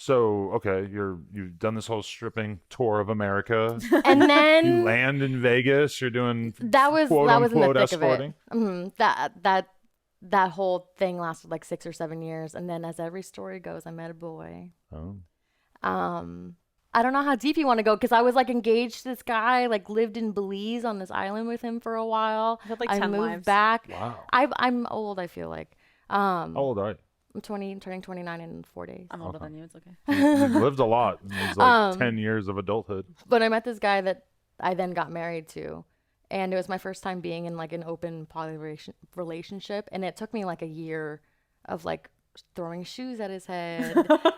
So, okay, you've done this whole stripping tour of America. And You then land in Vegas. You're doing that was quote in the unquote thick escorting. of it. That whole thing lasted like 6 or 7 years, and then as every story goes, I met a boy. Oh. I don't know how deep you want to go because I was like engaged to this guy, like lived in Belize on this island with him for a while. You had like I 10 moved lives. back. Wow. I'm old, I feel like. How old are you? I'm turning 29 in 4 days. I'm older than you. It's okay. You've lived a lot. It's like 10 years of adulthood. But I met this guy that I then got married to, and it was my first time being in like an open poly relationship, and it took me like a year of like throwing shoes at his head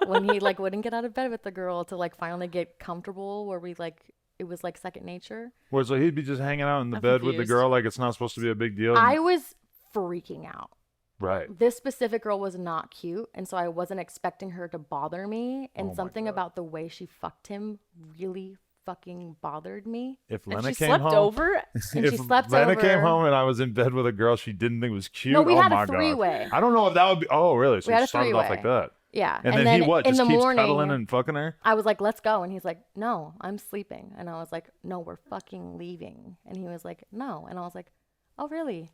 when he like wouldn't get out of bed with the girl to like finally get comfortable where we like it was like second nature. Where so he'd be just hanging out in the I'm bed with the confused. girl like it's not supposed to be a big deal. I was freaking out. Right. This specific girl was not cute, and so I wasn't expecting her to bother me, and Oh my something God. about the way she fucked him really fucking bothered me. If And Lena she came slept home, over. And if she slept Lena came over. home and I was in bed with a girl she didn't think was cute, No, we oh had my a God. three-way. I don't know if that would be. Oh, really? So We had you a started off like three-way. that, Yeah. and then he what? in Just the keeps morning, cuddling and fucking her. I was like, let's go. And he's like, no, I'm sleeping. And I was like, no, we're fucking leaving. And he was like, no. And I was like, oh, really?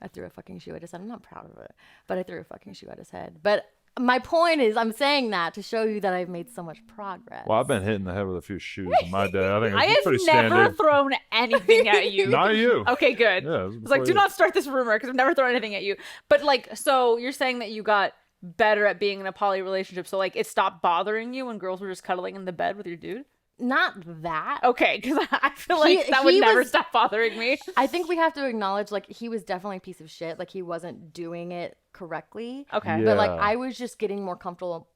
I threw a fucking shoe at his head. I'm not proud of it, but I threw a fucking shoe at his head. But my point is, I'm saying that to show you that I've made so much progress. Well, I've been hit in the head with a few shoes in my day. I think I it's have pretty never standard. thrown anything at you. Not at you. Okay, good. Yeah, I was like, do not start this rumor because I've never thrown anything at you. But like, so you're saying that you got better at being in a poly relationship, so like it stopped bothering you when girls were just cuddling in the bed with your dude? Not that. Okay, because I feel like that would he never was- stop bothering me. I think we have to acknowledge, like, he was definitely a piece of shit. Like, he wasn't doing it correctly. Okay. Yeah. But, like, I was just getting more comfortable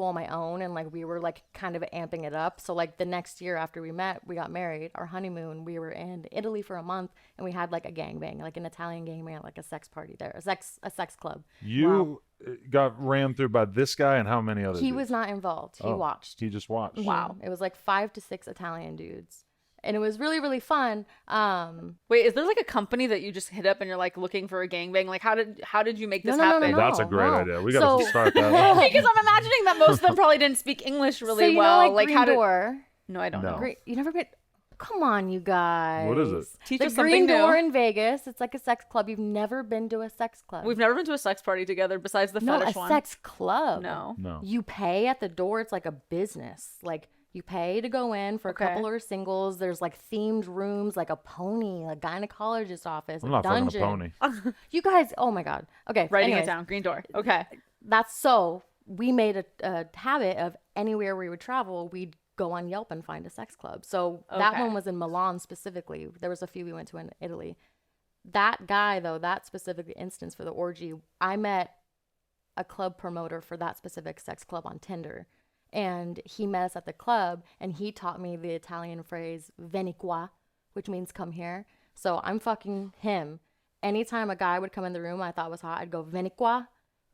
on my own, and like we were like kind of amping it up. So like the next year after we met, we got married. Our honeymoon, we were in Italy for a month, and we had like a gangbang, like an Italian gangbang, like a sex party there, a sex club. You got ran through by this guy and how many others? He was not involved. He watched. He just watched. Wow. It was like 5 to 6 Italian dudes, and it was really really fun. Wait, is there like a company that you just hit up and you're like looking for a gangbang? Like how did you make this No. happen? That's a great no. idea. We got to So- start that. Because I'm imagining that most of them probably didn't speak English really So you well. know, like Green how did? Door. No, I don't No. know. Great. You never been? Come on, you guys. What is it? Teach The us something Green Door new. in Vegas. It's like a sex club. You've never been to a sex club. We've never been to a sex party together besides the no, fetish a one. sex club. No. No. You pay at the door. It's like a business. Like you pay to go in for a Okay. couple or singles. There's like themed rooms, like a pony, a gynecologist office, I'm a not fucking dungeon. a pony. You guys, oh my god. Okay, Writing anyways, it down. Green Door. Okay. That's so. We made a habit of anywhere we would travel, we'd go on Yelp and find a sex club. So that Okay. one was in Milan specifically. There was a few we went to in Italy. That guy though, that specific instance for the orgy, I met a club promoter for that specific sex club on Tinder. And he met us at the club and he taught me the Italian phrase "vieni qua," which means come here. So I'm fucking him. Anytime a guy would come in the room I thought was hot, I'd go "vieni qua,"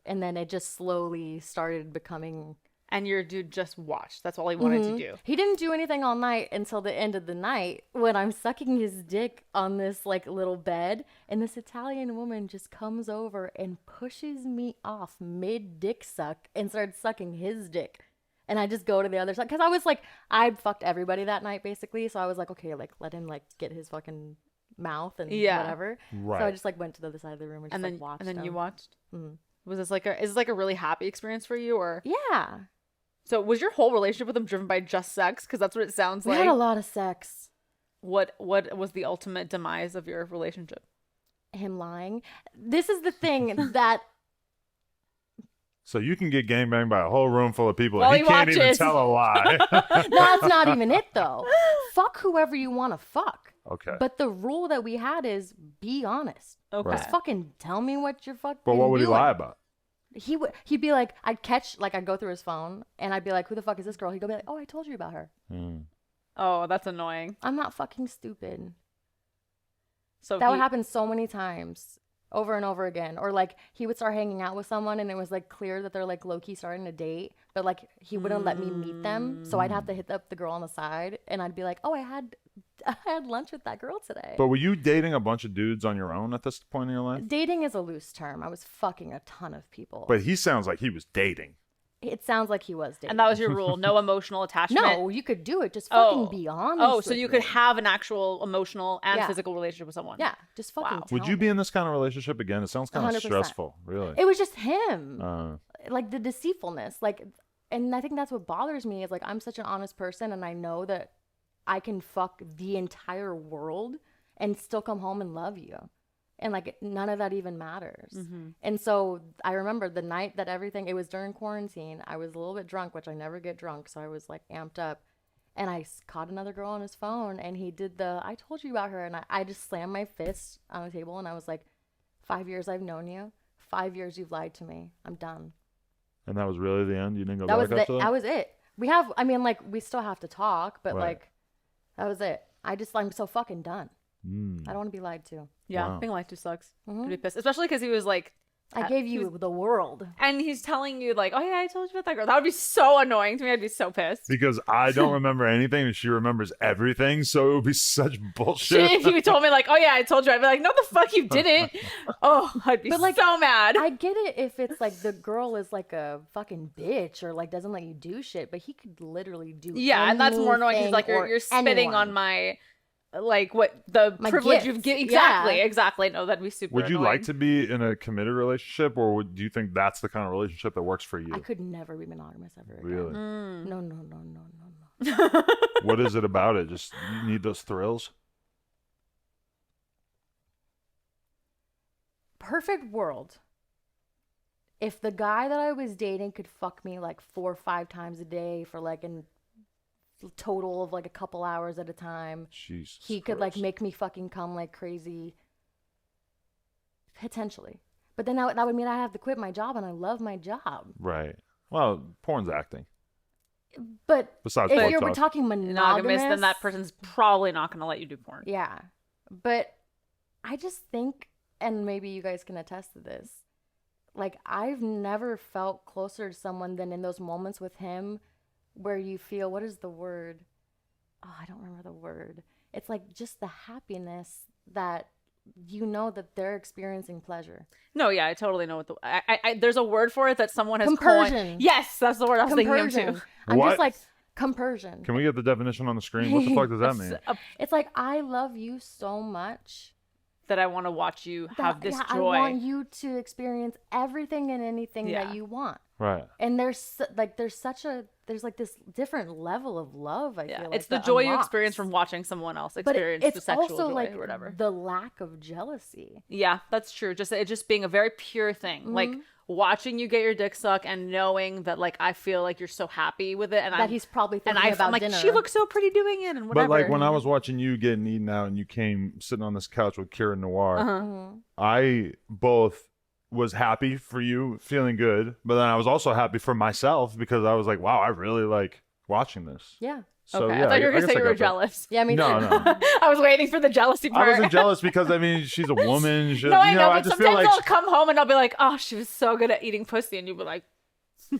and then it just slowly started becoming. And your dude just watched. That's all he wanted to do. He didn't do anything all night until the end of the night when I'm sucking his dick on this like little bed, and this Italian woman just comes over and pushes me off mid dick suck and starts sucking his dick. And I just go to the other side because I was like, I'd fucked everybody that night basically. So I was like, okay, like let him like get his fucking mouth and Yeah. whatever. Right. So I just like went to the other side of the room and just And like watched. then you him. watched. Mhm. Was this like is this like a really happy experience for you, or Yeah, so was your whole relationship with him driven by just sex? Because that's what it sounds we like. had a lot of sex. What was the ultimate demise of your relationship? Him lying. This is the thing that. So you can get gangbanged by a whole room full of people While and he he can't even watches. tell a lie. That's not even it though. Fuck whoever you want to fuck. Okay. But the rule that we had is be honest. Okay. Just fucking tell me what you're fucking But what would he doing. lie about? He'd be like, I'd go through his phone and I'd be like, who the fuck is this girl? He'd go be like, oh, I told you about her. Oh, that's annoying. I'm not fucking stupid. So That would happen so many times over and over again. Or like he would start hanging out with someone and it was like clear that they're like low-key starting to date, but like he wouldn't let me meet them. So I'd have to hit up the girl on the side and I'd be like, oh, I had lunch with that girl today. But were you dating a bunch of dudes on your own at this point in your life? Dating is a loose term. I was fucking a ton of people. But he sounds like he was dating. It sounds like he was dating. And that was your rule. No emotional attachment. no, you could do it. Just fucking be honest. Oh, so with you could me. have an actual emotional and Yeah. physical relationship with someone. Yeah, just fucking. Wow. Tell Would you me. be in this kind of relationship again? It sounds kind of 100%. stressful, really. It was just him. Uh, Like the deceitfulness. Like, and I think that's what bothers me is like I'm such an honest person, and I know that I can fuck the entire world and still come home and love you. And like none of that even matters. And so I remember the night that everything, it was during quarantine. I was a little bit drunk, which I never get drunk. So I was like amped up. And I caught another girl on his phone and he did I told you about her. And I just slammed my fist on the table and I was like, 5 years I've known you. 5 years you've lied to me. I'm done. and that was really the end? You didn't go That was back after that? that was it. We have, I mean, like we still have to talk, but Right. like that was it. I'm so fucking done. Mm. I don't want to be lied to. Yeah, Wow. being lied to sucks. Mhm. I'd be pissed, especially because he was like, I gave he you was- the world. and he's telling you like, oh yeah, I told you about that girl. That would be so annoying to me. I'd be so pissed. Because I don't remember anything and she remembers everything, so it would be such bullshit. Shit, if you told me like, oh yeah, I told you, I'd be like, no, the fuck you didn't. Oh, I'd be But, like, so mad. I get it if it's like the girl is like a fucking bitch or like doesn't let you do shit, but he could literally do Yeah, and that's more annoying because like anything you're or spitting anyone. on my like what the My privilege gifts. you've given. Yeah. Exactly. No, that'd be super. Would you annoying. like to be in a committed relationship, or do you think that's the kind of relationship that works for you? I could never be monogamous ever again. Really? No, no, no, no, no, no. What is it about it? Just you need those thrills? Perfect world. If the guy that I was dating could fuck me like 4 or 5 times a day for like a total of like a couple hours at a time, Jesus he could like Christ. make me fucking come like crazy. Potentially. But then that would mean I have to quit my job, and I love my job. Right. Well, porn's acting. But Besides if fuck we're talk. talking monogamous? Then that person's probably not going to let you do porn. Yeah. But I just think, and maybe you guys can attest to this, like I've never felt closer to someone than in those moments with him where you feel, what is the word? Oh, I don't remember the word. It's like just the happiness that you know that they're experiencing pleasure. No, yeah, I totally know what the. There's a word for it that someone has Compersion. coined. Yes, that's the word I was thinking of Compersion. too. I'm What? just like, compersion. Can we get the definition on the screen? What the fuck does that mean? It's like, I love you so much That I want to watch you have this yeah, joy. I want you to experience everything and anything Yeah. that you want. Right. And there's like this different level of love. I Yeah, feel like it's the that joy you unlocks. experience from watching someone else But experience the it's sexual also joy like or whatever. the lack of jealousy. Yeah, that's true. Just it just being a very pure thing, like watching you get your dick sucked and knowing that like I feel like you're so happy with it, and That he's probably thinking I'm about like dinner. she looks so pretty doing it, and whatever. But like when I was watching you getting eaten out and you came sitting on this couch with Kira Noir, Mm-hmm. I both was happy for you, feeling good, but then I was also happy for myself because I was like, wow, I really like watching this. Yeah. So okay, yeah, I thought you were guess gonna say I you were got that. jealous. Yeah, me No, too. no. I was waiting for the jealousy I part. wasn't jealous because I mean she's a woman. She, No, I you know, I but just feel sometimes like I'll come home and I'll be like, oh, she was so good at eating pussy, and you'll be like,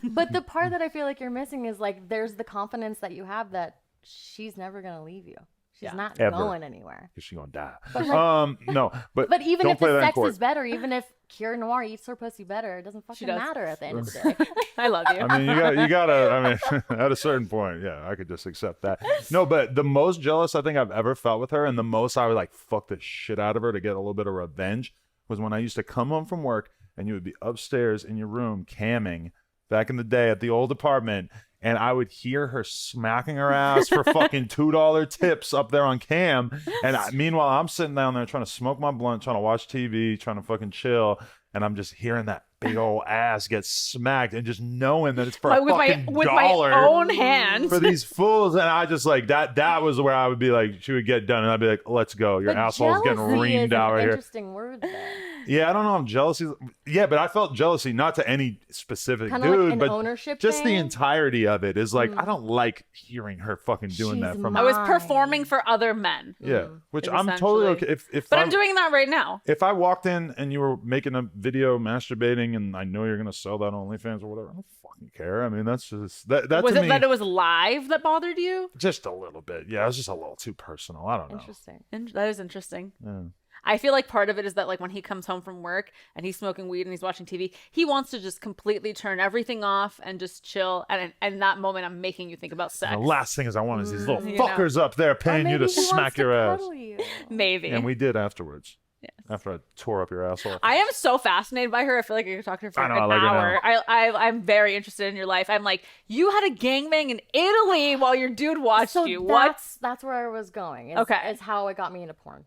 But the part that I feel like you're missing is like there's the confidence that you have that she's never gonna leave you. She's Yeah. not Ever. going anywhere. she gonna die. But, like- No, but But even don't if play the that in sex court. is better, even if Kira Noir eats her pussy better, it doesn't fucking does. matter at the end of the day. I love you. I mean, you gotta. I mean, at a certain point, yeah, I could just accept that. No, but the most jealous I think I've ever felt with her, and the most I would like fuck the shit out of her to get a little bit of revenge, was when I used to come home from work and you would be upstairs in your room camming back in the day at the old apartment, and I would hear her smacking her ass for fucking $2 tips up there on cam, and meanwhile I'm sitting down there trying to smoke my blunt, trying to watch TV, trying to fucking chill, and I'm just hearing that big old ass get smacked, and just knowing that it's for a with fucking my dollar own hands. for these fools. And I just like that was where I would be like, she would get done and I'd be like, let's go, your But asshole's getting jealousy reamed is out an right here. interesting word there. Yeah, I don't know. I'm jealousy. Yeah, but I felt jealousy not to any specific Kinda dude, like an but ownership just the thing? entirety of it is like I don't like hearing her fucking doing that She's from I was mine. performing for other men. yeah, which I'm totally essentially. okay if But I'm doing that right now. if I walked in and you were making a video masturbating and I know you're gonna sell that on OnlyFans or whatever, I don't fucking care. I mean, that's just that Was to it me that it was live that bothered you? just a little bit. Yeah, it's just a little too personal. I don't know. Interesting. That is interesting. Yeah. I feel like part of it is that like when he comes home from work and he's smoking weed and he's watching TV, he wants to just completely turn everything off and just chill. And in that moment, I'm making you think about sex. The last thing is I want is these little You know. fuckers up there Or paying you maybe to he wants smack your ass. cuddle you. Maybe. And we did afterwards. Yes. After I tore up your asshole. I am so fascinated by her. I feel like I could talk to her for I know, an I like her hour. I'm very interested in your life. I'm like, you had a gangbang in Italy while your dude watched So you. What? that's where I was going. Okay. Is how it got me into porn.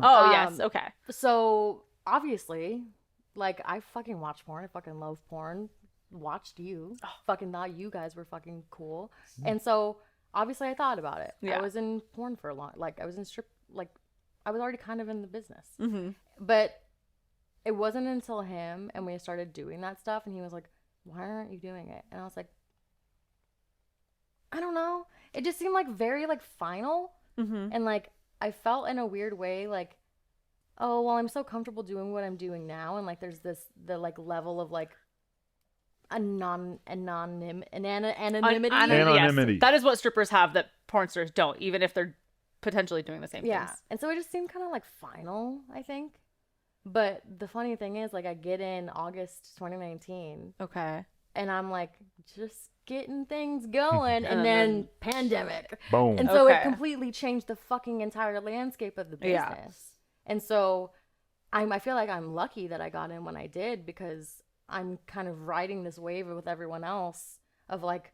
Oh, yes. Okay. So obviously, like I fucking watch porn. I fucking love porn. Watched you. Fucking thought you guys were fucking cool. And so obviously I thought about it. Yeah. I was in porn for a long. Like I was in strip. Like I was already kind of in the business. Mm-hmm. But it wasn't until him and we started doing that stuff, and he was like, "Why aren't you doing it?" And I was like, "I don't know." It just seemed like very like final, Mm-hmm. and like I felt in a weird way like, oh well, I'm so comfortable doing what I'm doing now, and like there's the like level of like anonymity. Anonymity. Yes. That is what strippers have that porn stars don't, even if they're potentially doing the same Yeah, things. and so it just seemed kind of like final, I think. But the funny thing is, like, I get in August 2019, Okay. and I'm like just getting things going, and then pandemic. Boom. And so it Okay. completely changed the fucking entire landscape of the Yeah. business. And so I feel like I'm lucky that I got in when I did, because I'm kind of riding this wave with everyone else of like,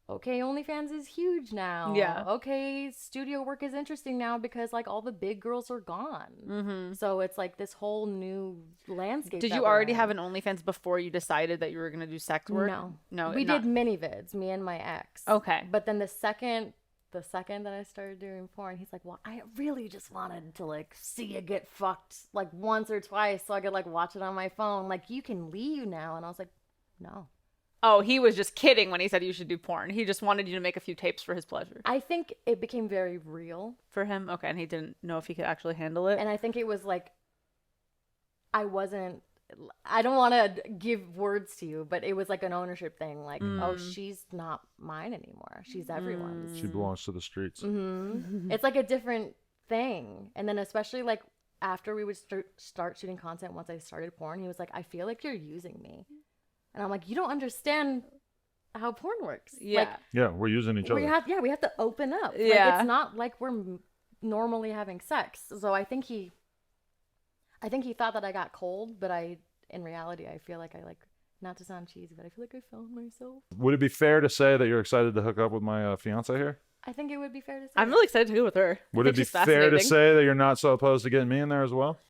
okay, OnlyFans is huge now. Yeah. Okay, studio work is interesting now because like all the big girls are gone. Mm-hmm. So it's like this whole new landscape. Did that you we're already in. have an OnlyFans before you decided that you were going to do sex work? No. We did mini vids, me and my ex. Okay. But then the second that I started doing porn, he's like, well, I really just wanted to like see you get fucked like once or twice so I could like watch it on my phone. Like, you can leave now. And I was like, no. Oh, he was just kidding when he said you should do porn. He just wanted you to make a few tapes for his pleasure. I think it became very real. For him? Okay. And he didn't know if he could actually handle it? And I think it was like, I don't want to give words to you, but it was like an ownership thing. Like, oh, she's not mine anymore. She's everyone's. She belongs to the streets. Mm-hmm. It's like a different thing. And then especially like after we would start shooting content, once I started porn, he was like, I feel like you're using me. And I'm like, you don't understand how porn works. Yeah. Like, Yeah, we're using each other. we have to open up. Yeah. Like, it's not like we're normally having sex. So I think he thought that I got cold, but in reality, I feel like I like, not to sound cheesy, but I feel like I found myself. Would it be fair to say that you're excited to hook up with my fiance here? I think it would be fair to say. I'm really excited to go with her. Would I it think be she's fair to fascinating. say that you're not so opposed to getting me in there as well?